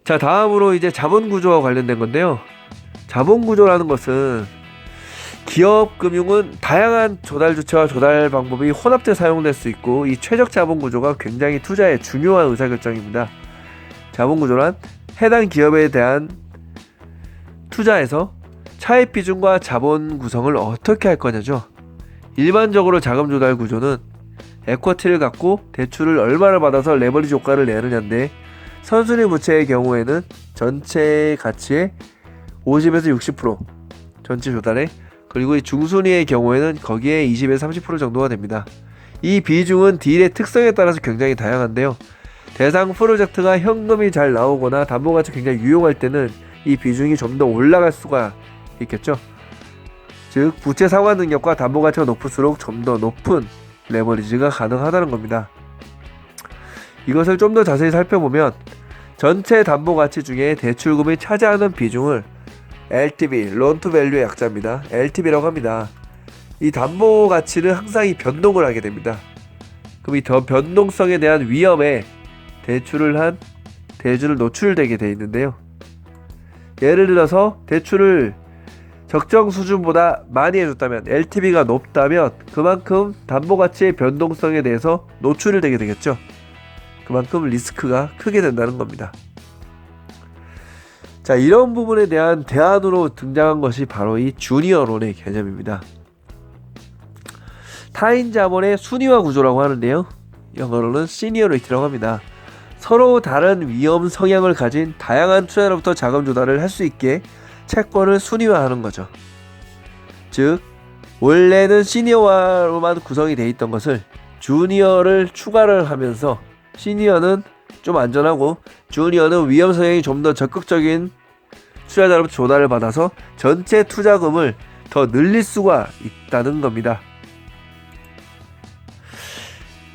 자, 다음으로 이제 자본구조와 관련된 건데요. 자본구조라는 것은 기업금융은 다양한 조달 주체와 조달 방법이 혼합돼 사용될 수 있고, 이 최적 자본구조가 굉장히 투자에 중요한 의사결정입니다. 자본구조란 해당 기업에 대한 투자에서 차입 비중과 자본 구성을 어떻게 할 거냐죠. 일반적으로 자금 조달 구조는 에쿼티를 갖고 대출을 얼마를 받아서 레버리지 효과를 내느냐인데, 선순위 부채의 경우에는 전체 가치의 50에서 60% 전체 조달에, 그리고 이 중순위의 경우에는 거기에 20에서 30% 정도가 됩니다. 이 비중은 딜의 특성에 따라서 굉장히 다양한데요. 대상 프로젝트가 현금이 잘 나오거나 담보가치 굉장히 유용할 때는 이 비중이 좀 더 올라갈 수가 있겠죠. 즉 부채 상환 능력과 담보가치가 높을수록 좀 더 높은 레버리지가 가능하다는 겁니다. 이것을 좀 더 자세히 살펴보면 전체 담보가치 중에 대출금이 차지하는 비중을 LTV, Loan to Value의 약자입니다. LTV라고 합니다. 이 담보가치는 항상 이 변동을 하게 됩니다. 그럼 이 변동성에 대한 위험에 대출을 한 대주를 노출되게 되어 있는데요. 예를 들어서 대출을 적정 수준보다 많이 해줬다면, LTV가 높다면 그만큼 담보가치의 변동성에 대해서 노출이 되게 되겠죠. 그만큼 리스크가 크게 된다는 겁니다. 자, 이런 부분에 대한 대안으로 등장한 것이 바로 이 주니어론의 개념입니다. 타인 자본의 순위화 구조라고 하는데요. 영어로는 시니어리티라고 합니다. 서로 다른 위험 성향을 가진 다양한 투자로부터 자금 조달을 할 수 있게 채권을 순위화하는 거죠. 즉 원래는 시니어로만 구성이 되어 있던 것을 주니어를 추가를 하면서, 시니어는 좀 안전하고 주니어는 위험 성향이 좀 더 적극적인 투자자로부터 조달을 받아서 전체 투자금을 더 늘릴 수가 있다는 겁니다.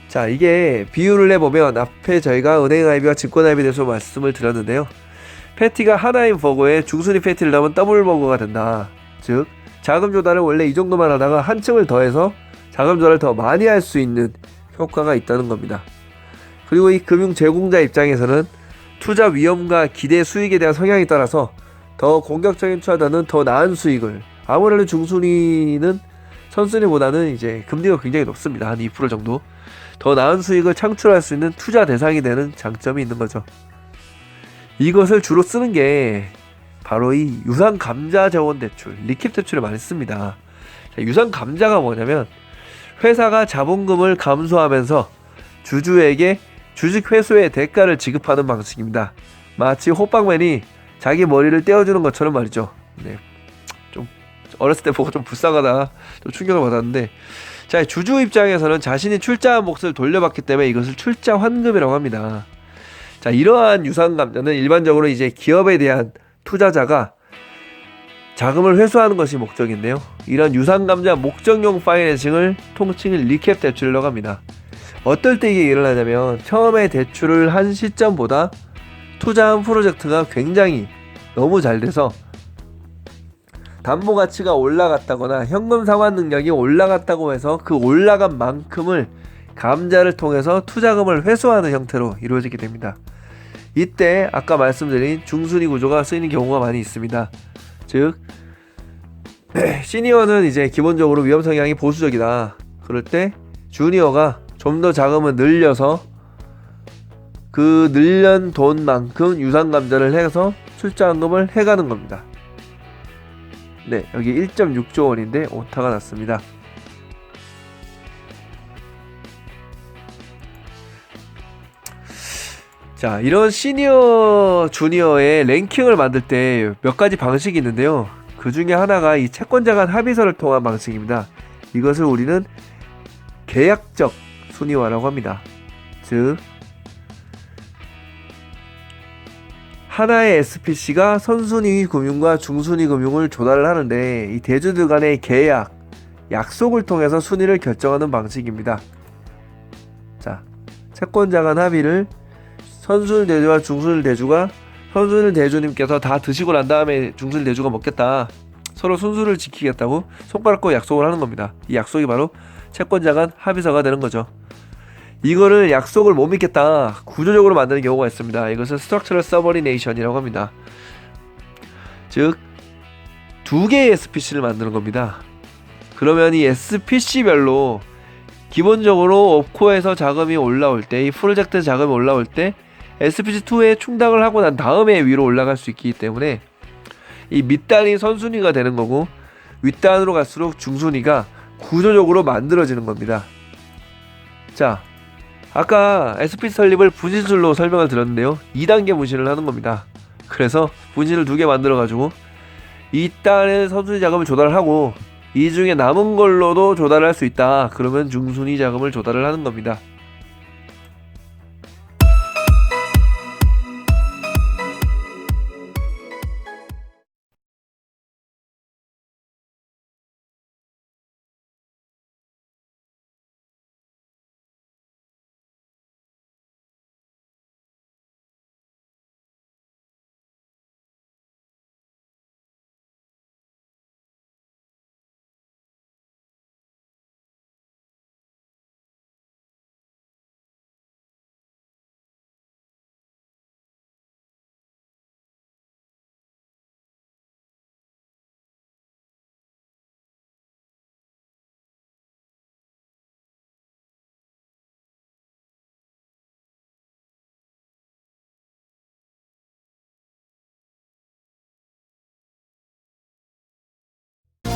자, 이게 비유를 해보면 앞에 저희가 은행 IB와 증권 IB에 대해서 말씀을 드렸는데요. 패티가 하나인 버거에 중순위 패티를 넣으면 더블 버거가 된다. 즉 자금 조달을 원래 이 정도만 하다가 한 층을 더해서 자금 조달을 더 많이 할 수 있는 효과가 있다는 겁니다. 그리고 이 금융 제공자 입장에서는 투자 위험과 기대 수익에 대한 성향에 따라서 더 공격적인 투자자는 더 나은 수익을, 아무래도 중순위는 선순위보다는 이제 금리가 굉장히 높습니다. 한 2% 정도 더 나은 수익을 창출할 수 있는 투자 대상이 되는 장점이 있는 거죠. 이것을 주로 쓰는 게 바로 이 유상감자 자원 대출, 리캡 대출을 많이 씁니다. 자, 유상감자가 뭐냐면 회사가 자본금을 감소하면서 주주에게 주식 회수의 대가를 지급하는 방식입니다. 마치 호빵맨이 자기 머리를 떼어주는 것처럼 말이죠. 네, 좀 어렸을 때 보고 좀 불쌍하다, 좀 충격을 받았는데, 자, 주주 입장에서는 자신이 출자한 몫을 돌려받기 때문에 이것을 출자 환급이라고 합니다. 자, 이러한 유상감자는 일반적으로 이제 기업에 대한 투자자가 자금을 회수하는 것이 목적인데요. 이런 유상감자 목적용 파이낸싱을 통칭을 리캡 대출이라고 합니다. 어떨 때 이게 일어나냐면, 처음에 대출을 한 시점보다 투자한 프로젝트가 굉장히 너무 잘 돼서 담보 가치가 올라갔다거나 현금 상환 능력이 올라갔다고 해서 그 올라간 만큼을 감자를 통해서 투자금을 회수하는 형태로 이루어지게 됩니다. 이때 아까 말씀드린 중순위 구조가 쓰이는 경우가 많이 있습니다. 즉 시니어는 이제 기본적으로 위험 성향이 보수적이다. 그럴 때 주니어가 좀 더 자금을 늘려서 그 늘린 돈만큼 유상감자를 해서 출자환급을 해가는 겁니다. 네, 여기 1.6조 원인데 오타가 났습니다. 자, 이런 시니어, 주니어의 랭킹을 만들 때 몇 가지 방식이 있는데요. 그 중에 하나가 이 채권자 간 합의서를 통한 방식입니다. 이것을 우리는 계약적 순위화라고 합니다. 즉 하나의 SPC가 선순위 금융과 중순위 금융을 조달을 하는데, 이 대주들 간의 계약, 약속을 통해서 순위를 결정하는 방식입니다. 자, 채권자 간 합의를 선순위 대주와 중순위 대주가, 선순위 대주님께서 다 드시고 난 다음에 중순위 대주가 먹겠다, 서로 순수를 지키겠다고 손가락 고 약속을 하는 겁니다. 이 약속이 바로 채권자 간 합의서가 되는 거죠. 이거를 약속을 못 믿겠다, 구조적으로 만드는 경우가 있습니다. 이것을 스트럭처럴 서버리네이션이라고 합니다. 즉, 두 개의 SPC를 만드는 겁니다. 그러면 이 SPC별로 기본적으로 업코에서 자금이 올라올 때, 이 프로젝트 자금이 올라올 때 SPC2에 충당을 하고 난 다음에 위로 올라갈 수 있기 때문에 이 밑단이 선순위가 되는 거고, 윗단으로 갈수록 중순위가 구조적으로 만들어지는 겁니다. 자, 아까 SPC 설립을 분신술로 설명을 드렸는데요, 2단계 분신을 하는 겁니다. 그래서 분신을 2개 만들어 가지고 이 단의 선순위 자금을 조달을 하고, 이 중에 남은 걸로도 조달을 할 수 있다, 그러면 중순위 자금을 조달을 하는 겁니다.